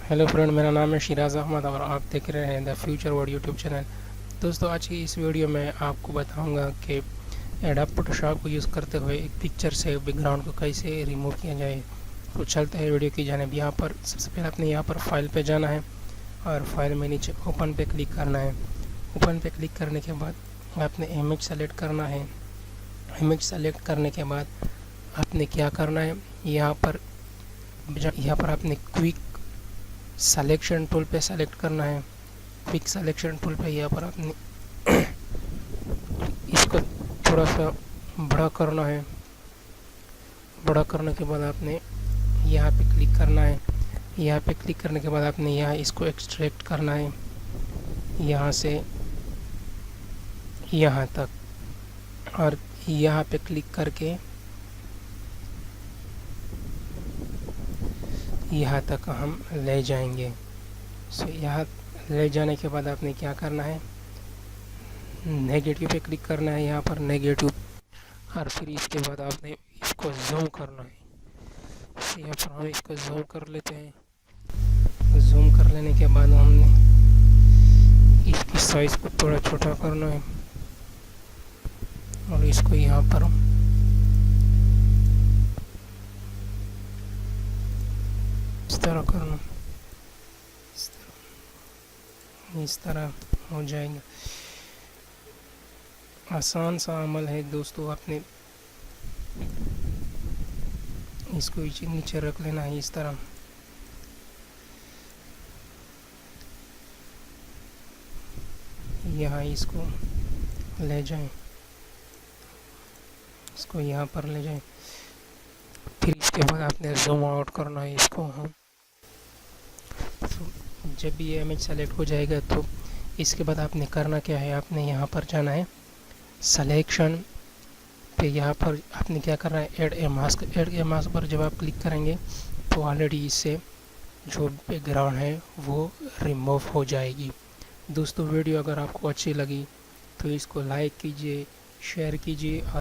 Hello friend, मेरा नाम है शिराज अहमद और आप देख रहे हैं the future word YouTube channel. दोस्तों, आज की इस वीडियो में आपको बताऊंगा कि एडोब फोटोशॉप को यूज़ करते हुए एक पिक्चर से बैकग्राउंड को कैसे रिमूव किया जाए। तो चलते हैं वीडियो की जानिब। यहाँ पर सबसे पहले अपने यहाँ पर फाइल पे जाना है और फाइल में नीचे ओपन पे क्लिक करना है। ओपन पे क्लिक करने के बाद आपने इमेज सेलेक्ट करना है। इमेज सेलेक्ट करने के बाद आपने क्या करना है, यहाँ पर आपने क्विक सिलेक्शन टूल पे सेलेक्ट करना है। क्विक सिलेक्शन टूल पे यहाँ पर आपने इसको थोड़ा सा बड़ा करना है। बड़ा करने के बाद आपने यहाँ पे क्लिक करना है। यहाँ पे क्लिक करने के बाद आपने यहाँ इसको एक्सट्रैक्ट करना है, यहाँ से यहाँ तक, और यहाँ पे क्लिक करके यहाँ तक हम ले जाएंगे। सो यहाँ ले जाने के बाद आपने क्या करना है, नेगेटिव पे क्लिक करना है, यहाँ पर नेगेटिव, और फिर इसके बाद आपने इसको जूम करना है। सो यहाँ पर हम इसको जूम कर लेते हैं। जूम कर लेने के बाद हमने इसकी साइज़ को थोड़ा छोटा करना है और इसको यहाँ पर इस तरह करना, इस तरह हो जाएगा। आसान सा अमल है दोस्तों। आपने इसको नीचे रख लेना है इस तरह। यहाँ इसको ले जाएं, इसको यहाँ पर ले जाएं। फिर इसके बाद आपने जूम आउट करना है इसको। हम तो जब भी ये इमेज सेलेक्ट हो जाएगा तो इसके बाद आपने करना क्या है, आपने यहाँ पर जाना है सिलेक्शन पे। यहाँ पर आपने क्या करना है, add a mask. Add a mask पर जब आप क्लिक करेंगे तो ऑलरेडी इससे जो बैकग्राउंड है वो रिमूव हो जाएगी। दोस्तों, वीडियो अगर आपको अच्छी लगी तो इसको लाइक कीजिए, शेयर कीजिए और